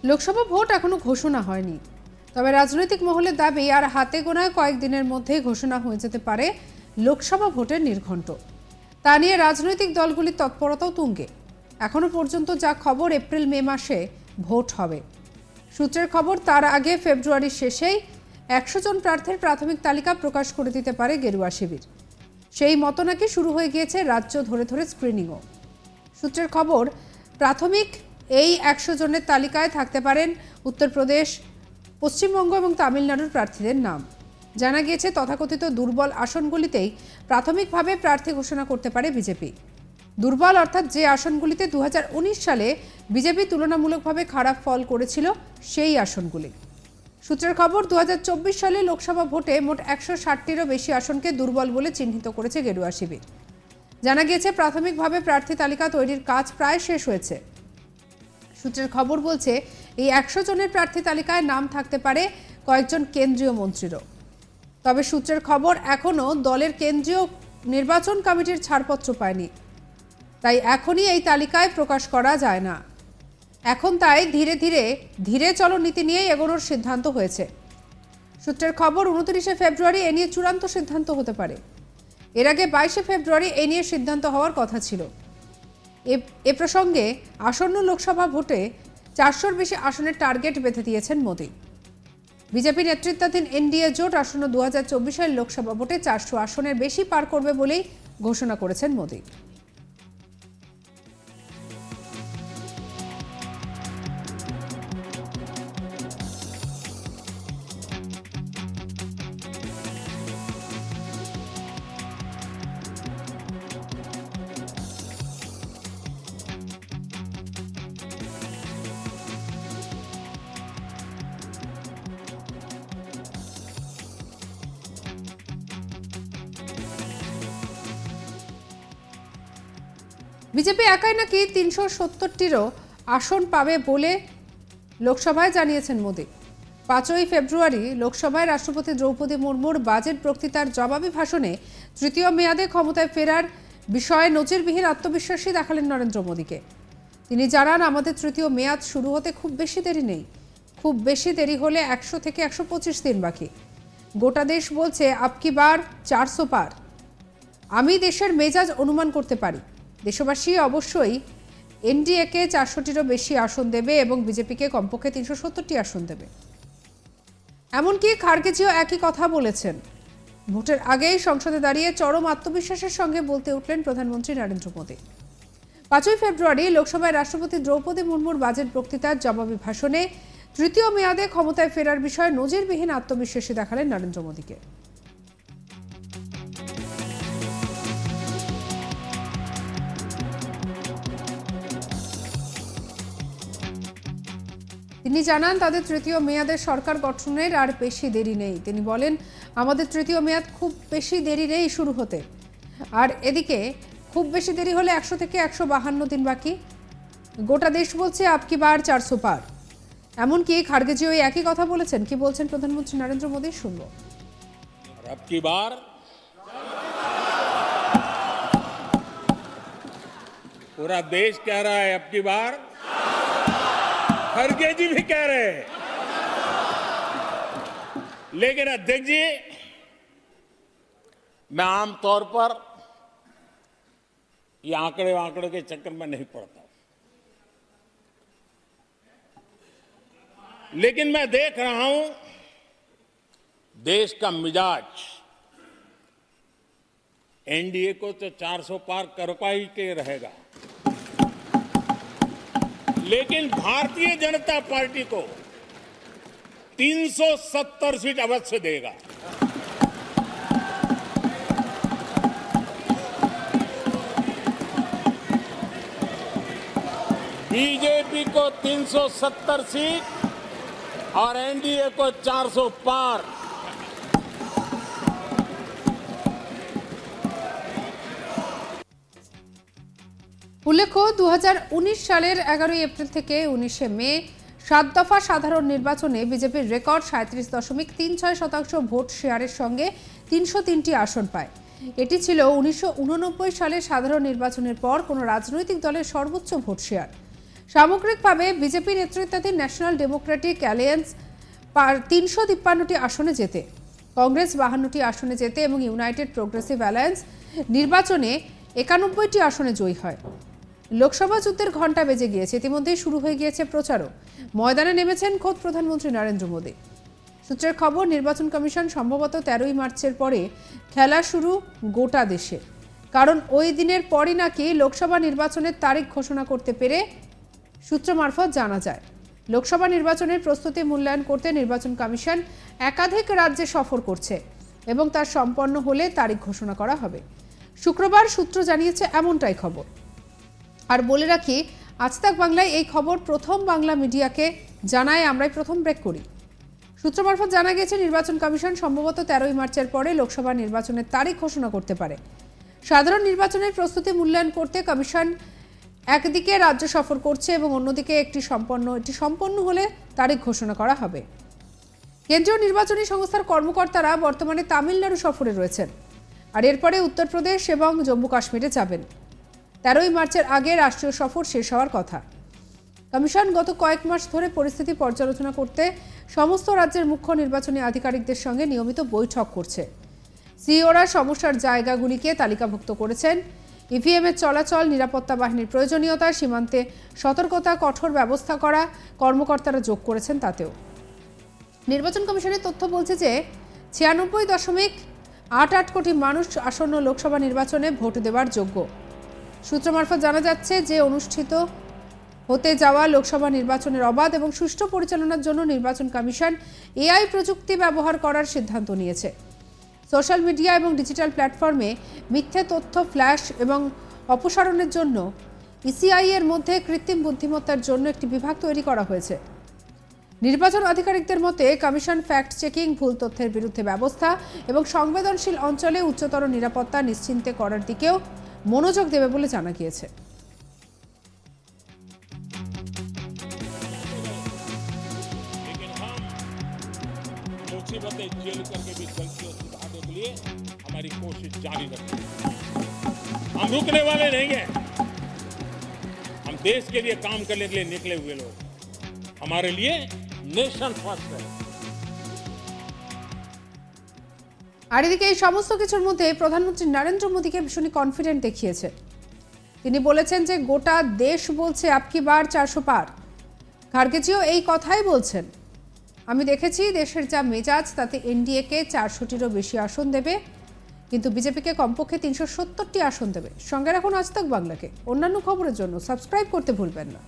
Lok Sabha vote এখনো ঘোষণা হয়নি, তবে রাজনৈতিক মহলের দাবি আর হাতে গোনায় কয়েকদিনের মধ্যেই ঘোষণা হয়ে যেতে পারে লোকসভা ভোটের নির্ঘণ্ট। তা নিয়ে রাজনৈতিক দলগুলির তৎপরতাও তুঙ্গে। এখনো পর্যন্ত যা খবর, এপ্রিল মে মাসে ভোট হবে। সূত্রের খবর, তার আগে ফেব্রুয়ারির শেষেই 100 জন প্রার্থীর প্রাথমিক তালিকা প্রকাশ করে দিতে পারে গেরুয়া শিবির। সেই মতো নাকি শুরু হয়ে গিয়েছে রাজ্য ধরে ধরে স্ক্রিনিংও। সূত্রের খবর, প্রাথমিক এই 100 জনের তালিকায় থাকতে পারেন উত্তরপ্রদেশ, পশ্চিমবঙ্গ এবং তামিলনাড়ুর প্রার্থীদের নাম। জানা গিয়েছে তথাকথিত দুর্বল আসনগুলিতেই প্রাথমিকভাবে প্রার্থী ঘোষণা করতে পারে বিজেপি। দুর্বল অর্থাৎ যে আসনগুলিতে 2019 সালে বিজেপি তুলনামূলকভাবে খারাপ ফল করেছিল সেই আসনগুলি। সূত্রের খবর, 2024 সালে লোকসভা ভোটে মোট 160টিরও বেশি আসনকে দুর্বল বলে চিহ্নিত করেছে গেরুয়া শিবির। জানা গিয়েছে প্রাথমিকভাবে প্রার্থী তালিকা তৈরির কাজ প্রায় শেষ হয়েছে। সূত্রের খবর বলছে, এই 100 জনের প্রার্থী তালিকায় নাম থাকতে পারে কয়েকজন কেন্দ্রীয় মন্ত্রীরও। তবে সূত্রের খবর, এখনও দলের কেন্দ্রীয় নির্বাচন কমিটির ছাড়পত্র পায়নি, তাই এখনই এই তালিকায় প্রকাশ করা যায় না। এখন তাই ধীরে চলো নীতি নিয়ে এগোনোর সিদ্ধান্ত হয়েছে। সূত্রের খবর, 29শে ফেব্রুয়ারি এ নিয়ে চূড়ান্ত সিদ্ধান্ত হতে পারে। এর আগে 22শে ফেব্রুয়ারি এ নিয়ে সিদ্ধান্ত হওয়ার কথা ছিল। এ প্রসঙ্গে আসন্ন লোকসভা ভোটে 400-র বেশি আসনের টার্গেট বেঁধে দিয়েছেন মোদি। বিজেপি নেতৃত্বাধীন এনডিএ জোট আসন্ন 2024 লোকসভা ভোটে 400 আসনের বেশি পার করবে বলেই ঘোষণা করেছেন মোদি। বিজেপি একাই নাকি 370টিরও আসন পাবে বলে লোকসভায় জানিয়েছেন মোদি। 5ই ফেব্রুয়ারি লোকসভায় রাষ্ট্রপতি দ্রৌপদী মুর্মুর বাজেট বক্তৃতার জবাবি ভাষণে তৃতীয় মেয়াদে ক্ষমতায় ফেরার বিষয়ে নজিরবিহীন আত্মবিশ্বাসী দেখালেন নরেন্দ্র মোদীকে। তিনি জানান, আমাদের তৃতীয় মেয়াদ শুরু হতে খুব বেশি দেরি নেই। খুব বেশি দেরি হলে 100 থেকে 125 দিন বাকি। গোটা দেশ বলছে আবকি বার 400 পার। আমি দেশের মেজাজ অনুমান করতে পারি। দেশবাসী অবশ্যই এনডিএকে 400টিরও বেশি আসন দেবে এবং বিজেপিকে কমপক্ষে 370টি আসন দেবে। এমনকি খার্গেজিও একই কথা বলেছেন। ভোটের আগেই সংসদে দাঁড়িয়ে চরম আত্মবিশ্বাসের সঙ্গে বলতে উঠলেন প্রধানমন্ত্রী নরেন্দ্র মোদী। 5ই ফেব্রুয়ারি লোকসভায় রাষ্ট্রপতি দ্রৌপদী মুর্মুর বাজেট বক্তৃতার জবাবি ভাষণে তৃতীয় মেয়াদে ক্ষমতায় ফেরার বিষয়ে নজিরবিহীন আত্মবিশ্বাসী দেখালেন নরেন্দ্র মোদীকে। তিনি জানান, তাদের তৃতীয় মেয়াদের সরকার গঠনের আর বেশি দেরি নেই। তিনি বলেন, আমাদের তৃতীয় মেয়াদ খুব বেশি দেরি নেই শুরু হতে। আর এদিকে খুব বেশি দেরি হলে 100 থেকে 152 দিন বাকি। গোটা দেশ বলছে আবকি বার 400 পার। এমনকি খার্গেজিও একই কথা বলেছেন। কি বলছেন প্রধানমন্ত্রী নরেন্দ্র মোদী, শুনবো। আবকি বার पूरा देश कह रहा है अबकी बार, खड़गे जी भी कह रहे हैं। लेकिन अध्यक्ष जी, मैं आमतौर पर ये आंकड़े के चक्कर में नहीं पड़ता, लेकिन मैं देख रहा हूं देश का मिजाज एनडीए को तो 400 पार कर पाई के रहेगा, लेकिन भारतीय जनता पार्टी को 370 सीट अवश्य देगा। बीजेपी को 370 सीट और एनडीए को 400 पार। উল্লেখ্য, 2019 সালের 11 এপ্রিল থেকে 19শে মে 7 দফা সাধারণ নির্বাচনে বিজেপির রেকর্ড 37.36% ভোট শেয়ারের সঙ্গে 303টি আসন পায়। এটি ছিল 1989 সালের সাধারণ নির্বাচনের পর কোনো রাজনৈতিক দলের সর্বোচ্চ ভোট শেয়ার। সামগ্রিকভাবে বিজেপি নেতৃত্বাধীন ন্যাশনাল ডেমোক্রেটিক অ্যালায়েন্স 353টি আসনে জেতে, কংগ্রেস 52টি আসনে জেতে এবং ইউনাইটেড প্রোগ্রেসিভ অ্যালায়েন্স নির্বাচনে 91টি আসনে জয়ী হয়। লোকসভা যুদ্ধের ঘণ্টা বেজে গিয়েছে, ইতিমধ্যেই শুরু হয়ে গিয়েছে প্রচারও। ময়দানে নেমেছেন খোদ প্রধানমন্ত্রী নরেন্দ্র মোদী। সূত্রের খবর, নির্বাচন কমিশন সম্ভবত 13ই মার্চের পরে খেলা শুরু গোটা দেশে, কারণ ওই দিনের পরই নাকি লোকসভা নির্বাচনের তারিখ ঘোষণা করতে পেরে সূত্র মারফত জানা যায়। লোকসভা নির্বাচনের প্রস্তুতি মূল্যায়ন করতে নির্বাচন কমিশন একাধিক রাজ্যে সফর করছে এবং তার সম্পন্ন হলে তারিখ ঘোষণা করা হবে। শুক্রবার সূত্র জানিয়েছে এমনটাই খবর। আর বলে রাখি, আজ তাক বাংলায় এই খবর প্রথম বাংলা মিডিয়াকে জানায়, আমরাই প্রথম ব্রেক করি। সূত্র মারফত জানা গেছে নির্বাচন কমিশন সম্ভবত 13ই মার্চের পরে লোকসভা নির্বাচনের তারিখ ঘোষণা করতে পারে। সাধারণ নির্বাচনের প্রস্তুতি মূল্যায়ন করতে কমিশন একদিকে রাজ্য সফর করছে এবং অন্যদিকে এটি সম্পন্ন হলে তারিখ ঘোষণা করা হবে। কেন্দ্রীয় নির্বাচনী সংস্থার কর্মকর্তারা বর্তমানে তামিলনাড়ু সফরে রয়েছেন, আর এরপরে উত্তরপ্রদেশ এবং জম্মু কাশ্মীরে যাবেন। 13ই মার্চের আগে রাষ্ট্রীয় সফর শেষ হওয়ার কথা। কমিশন গত কয়েক মাস ধরে পরিস্থিতি পর্যালোচনা করতে সমস্ত রাজ্যের মুখ্য নির্বাচনী আধিকারিকদের সঙ্গে নিয়মিত বৈঠক করছে। সিইওরা সমস্যার জায়গাগুলিকে তালিকাভুক্ত করেছেন। ইভিএমের চলাচল, নিরাপত্তা বাহিনীর প্রয়োজনীয়তা, সীমান্তে সতর্কতা, কঠোর ব্যবস্থা করা কর্মকর্তারা যোগ করেছেন তাতেও। নির্বাচন কমিশনের তথ্য বলছে যে 96.88 কোটি মানুষ আসন্ন লোকসভা নির্বাচনে ভোট দেওয়ার যোগ্য। সূত্র মারফত জানা যাচ্ছে যে অনুষ্ঠিত হতে যাওয়া লোকসভা নির্বাচনের অবাধ এবং সুষ্ঠু পরিচালনার জন্য নির্বাচন কমিশন এআই প্রযুক্তি ব্যবহার করার সিদ্ধান্ত নিয়েছে। সোশ্যাল মিডিয়া এবং ডিজিটাল প্ল্যাটফর্মে মিথ্যে তথ্য ফ্ল্যাশ এবং অপসারণের জন্য ইসিআই এর মধ্যে কৃত্রিম বুদ্ধিমত্তার জন্য একটি বিভাগ তৈরি করা হয়েছে। নির্বাচন আধিকারিকদের মতে কমিশন ফ্যাক্ট চেকিং, ভুল তথ্যের বিরুদ্ধে ব্যবস্থা এবং সংবেদনশীল অঞ্চলে উচ্চতর নিরাপত্তা নিশ্চিন্তে করার দিকেও মনোযোগ দেবে বলে জানা গিয়েছে। मुसीबतें झेल करके भी गलतियों सुधारने के लिए हमारी कोशिश जारी रखेंगे। हम रुकने वाले नहीं हैं। हम देश के लिए काम करने के लिए निकले हुए लोग, हमारे लिए नेशन फर्स्ट है। আর এদিকে এই সমস্ত কিছুর মধ্যে প্রধানমন্ত্রী নরেন্দ্র মোদীকে ভীষণই কনফিডেন্ট দেখিয়েছে। তিনি বলেছেন যে গোটা দেশ বলছে আপকি বার 400 পার। খার্গেজিও এই কথাই বলছেন। আমি দেখেছি দেশের যা মেজাজ, তাতে এনডিএকে 400টিরও বেশি আসন দেবে, কিন্তু বিজেপিকে কমপক্ষে 370টি আসন দেবে। সঙ্গে রাখুন আজ তাক বাংলাকে। অন্যান্য খবরের জন্য সাবস্ক্রাইব করতে ভুলবেন না।